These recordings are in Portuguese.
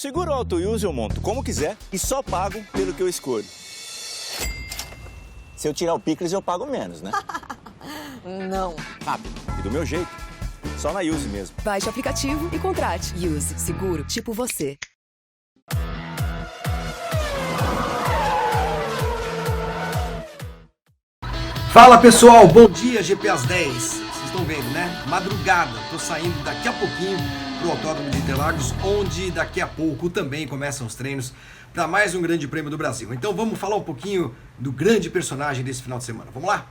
Seguro Auto Use eu monto como quiser e só pago pelo que eu escolho. Se eu tirar o picles, eu pago menos, né? Não. Rápido e do meu jeito. Só na Use mesmo. Baixe o aplicativo e contrate. Use. Seguro, tipo você. Fala pessoal, bom dia GP às 10. Vocês estão vendo, né? Madrugada, tô saindo daqui a pouquinho pro Autódromo de Interlagos, onde daqui a pouco também começam os treinos para mais um Grande Prêmio do Brasil. Então vamos falar um pouquinho do grande personagem desse final de semana. Vamos lá?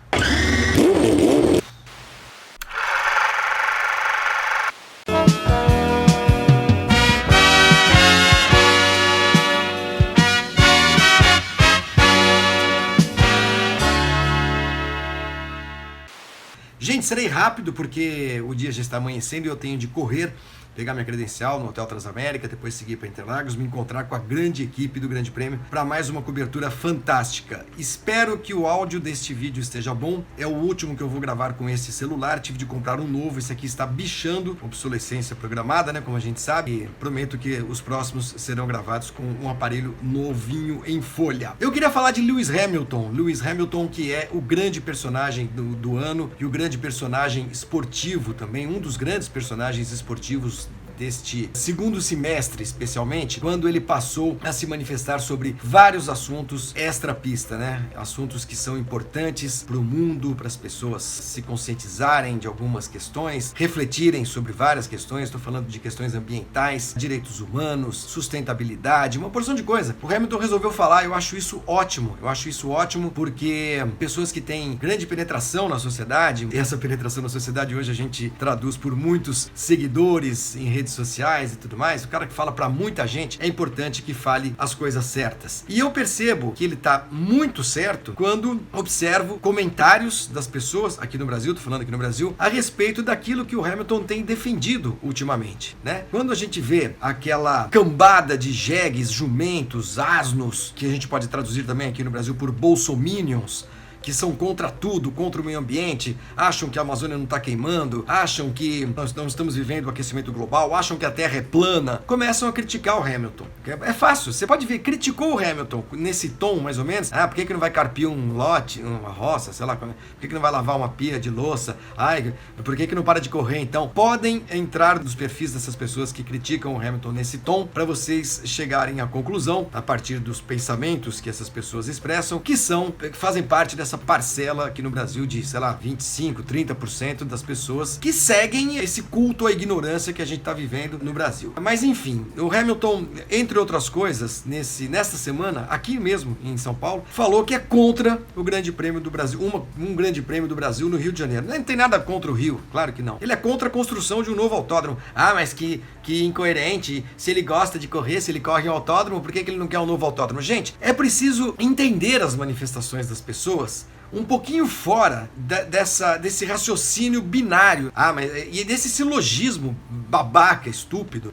Gente, serei rápido porque o dia já está amanhecendo e eu tenho de correr, pegar minha credencial no Hotel Transamérica, depois seguir para Interlagos, me encontrar com a grande equipe do Grande Prêmio para mais uma cobertura fantástica. Espero que o áudio deste vídeo esteja bom. É o último que eu vou gravar com esse celular, tive de comprar um novo, esse aqui está bichando, obsolescência programada, né, como a gente sabe, e prometo que os próximos serão gravados com um aparelho novinho em folha. Eu queria falar de Lewis Hamilton que é o grande personagem do ano e o grande personagem esportivo também, um dos grandes personagens esportivos deste segundo semestre, especialmente, quando ele passou a se manifestar sobre vários assuntos extra-pista, né? Assuntos que são importantes para o mundo, para as pessoas se conscientizarem de algumas questões, refletirem sobre várias questões. Estou falando de questões ambientais, direitos humanos, sustentabilidade, uma porção de coisa. O Hamilton resolveu falar, eu acho isso ótimo porque pessoas que têm grande penetração na sociedade, e essa penetração na sociedade hoje a gente traduz por muitos seguidores em redes sociais e tudo mais, o cara que fala pra muita gente, é importante que fale as coisas certas. E eu percebo que ele tá muito certo quando observo comentários das pessoas aqui no Brasil, tô falando aqui no Brasil, a respeito daquilo que o Hamilton tem defendido ultimamente, né? Quando a gente vê aquela cambada de jegues, jumentos, asnos, que a gente pode traduzir também aqui no Brasil por bolsominions, que são contra tudo, contra o meio ambiente, acham que a Amazônia não está queimando, acham que nós não estamos vivendo o aquecimento global, acham que a Terra é plana, começam a criticar o Hamilton. É fácil, você pode ver, criticou o Hamilton nesse tom, mais ou menos. Por que não vai carpir um lote, uma roça, sei lá, por que não vai lavar uma pia de louça? Por que não para de correr, então? Podem entrar nos perfis dessas pessoas que criticam o Hamilton nesse tom, para vocês chegarem à conclusão, a partir dos pensamentos que essas pessoas expressam, que fazem parte dessa parcela aqui no Brasil de, sei lá, 25, 30% das pessoas que seguem esse culto à ignorância que a gente está vivendo no Brasil. Mas enfim, o Hamilton, entre outras coisas, nesta semana, aqui mesmo em São Paulo, falou que é contra o Grande Prêmio do Brasil, um Grande Prêmio do Brasil no Rio de Janeiro. Não tem nada contra o Rio, claro que não. Ele é contra a construção de um novo autódromo. Mas que incoerente, se ele gosta de correr, se ele corre em autódromo, por que ele não quer um novo autódromo? Gente, é preciso entender as manifestações das pessoas um pouquinho fora desse raciocínio binário. E desse silogismo babaca, estúpido.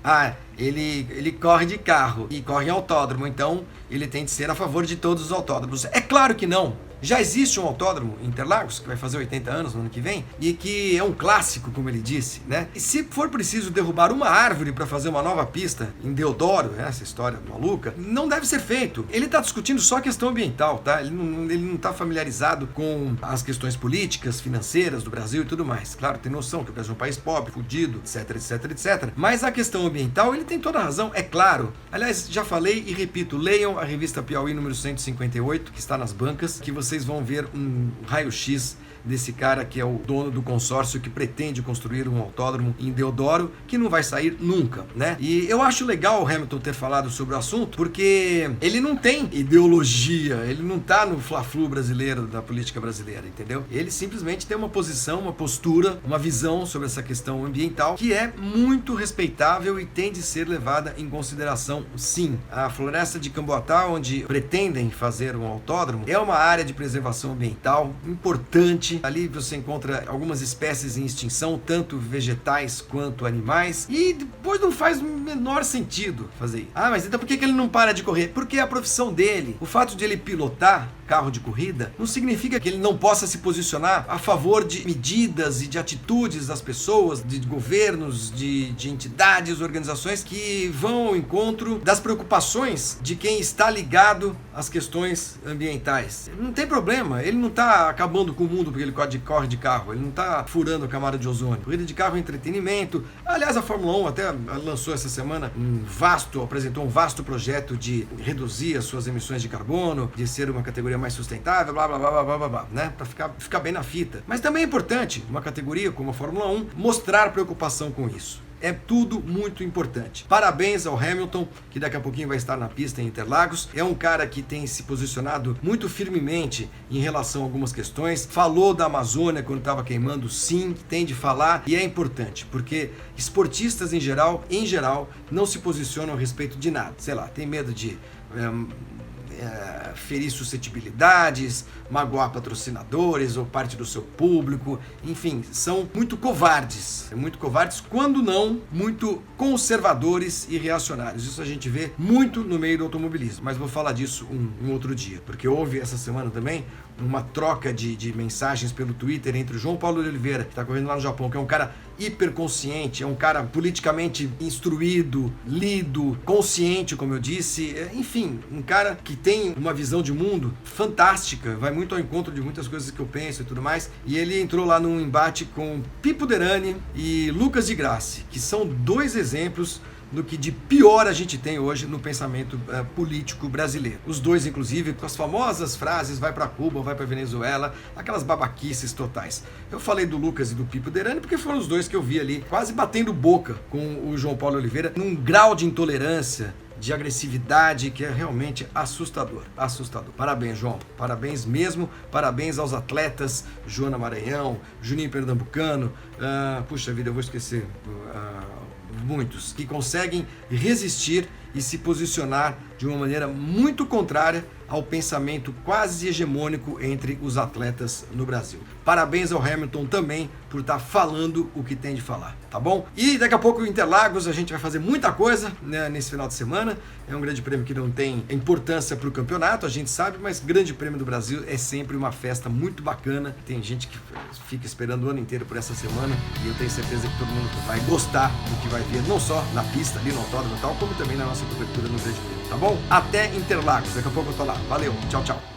Ele corre de carro e corre em autódromo, então ele tem de ser a favor de todos os autódromos. É claro que não. Já existe um autódromo em Interlagos, que vai fazer 80 anos no ano que vem, e que é um clássico, como ele disse, né? E se for preciso derrubar uma árvore para fazer uma nova pista em Deodoro, essa história maluca, não deve ser feito. Ele está discutindo só a questão ambiental, tá? Ele não está familiarizado com as questões políticas, financeiras do Brasil e tudo mais. Claro, tem noção que o Brasil é um país pobre, fudido, etc. Mas a questão ambiental, ele tem toda a razão, é claro. Aliás, já falei e repito, leiam a revista Piauí número 158, que está nas bancas, que vocês vão ver um raio-x desse cara que é o dono do consórcio que pretende construir um autódromo em Deodoro, que não vai sair nunca, né? E eu acho legal o Hamilton ter falado sobre o assunto, porque ele não tem ideologia, ele não tá no fla-flu brasileiro da política brasileira, entendeu? Ele simplesmente tem uma posição, uma postura, uma visão sobre essa questão ambiental que é muito respeitável e tem de ser levada em consideração, sim. A floresta de Camboatá, onde pretendem fazer um autódromo, é uma área de preservação ambiental importante. Ali você encontra algumas espécies em extinção, tanto vegetais quanto animais, e depois não faz o menor sentido fazer isso. Mas então por que ele não para de correr? Porque é a profissão dele. O fato de ele pilotar carro de corrida, não significa que ele não possa se posicionar a favor de medidas e de atitudes das pessoas, de governos, de entidades, organizações que vão ao encontro das preocupações de quem está ligado às questões ambientais. Não tem problema, ele não está acabando com o mundo porque ele corre de carro, ele não está furando a camada de ozônio. Corrida de carro é entretenimento. Aliás, a Fórmula 1 até lançou essa semana apresentou um vasto projeto de reduzir as suas emissões de carbono, de ser uma categoria mais sustentável, blá blá blá blá blá blá, blá, né? Para ficar bem na fita. Mas também é importante, uma categoria como a Fórmula 1, mostrar preocupação com isso. É tudo muito importante. Parabéns ao Hamilton, que daqui a pouquinho vai estar na pista em Interlagos. É um cara que tem se posicionado muito firmemente em relação a algumas questões. Falou da Amazônia quando estava queimando, sim, tem de falar. E é importante, porque esportistas em geral, não se posicionam a respeito de nada. Sei lá, tem medo de ferir suscetibilidades, magoar patrocinadores ou parte do seu público, enfim, são muito covardes, quando não muito conservadores e reacionários. Isso a gente vê muito no meio do automobilismo, mas vou falar disso um outro dia, porque houve essa semana também uma troca de mensagens pelo Twitter entre o João Paulo Oliveira, que está correndo lá no Japão, que é um cara hiperconsciente, é um cara politicamente instruído, lido, consciente, como eu disse, enfim, um cara que tem uma visão de mundo fantástica, vai muito ao encontro de muitas coisas que eu penso e tudo mais, e ele entrou lá num embate com Pipo Derani e Lucas de Grassi, que são dois exemplos do que de pior a gente tem hoje no pensamento político brasileiro. Os dois, inclusive, com as famosas frases vai para Cuba, vai para Venezuela, aquelas babaquices totais. Eu falei do Lucas e do Pipo Derani porque foram os dois que eu vi ali quase batendo boca com o João Paulo Oliveira, num grau de intolerância, de agressividade que é realmente assustador. Parabéns, João. Parabéns mesmo. Parabéns aos atletas Joana Maranhão, Juninho Pernambucano. Puxa vida, eu vou esquecer. Muitos que conseguem resistir e se posicionar de uma maneira muito contrária ao pensamento quase hegemônico entre os atletas no Brasil. Parabéns ao Hamilton também por estar falando o que tem de falar, tá bom? E daqui a pouco em Interlagos a gente vai fazer muita coisa, né, nesse final de semana. É um grande prêmio que não tem importância para o campeonato, a gente sabe, mas Grande Prêmio do Brasil é sempre uma festa muito bacana. Tem gente que fica esperando o ano inteiro por essa semana e eu tenho certeza que todo mundo vai gostar do que vai ver, não só na pista, ali no autódromo e tal, como também na nossa cobertura no Grande Prêmio, tá bom? Até Interlagos, daqui a pouco eu tô lá. Valeu, tchau, tchau.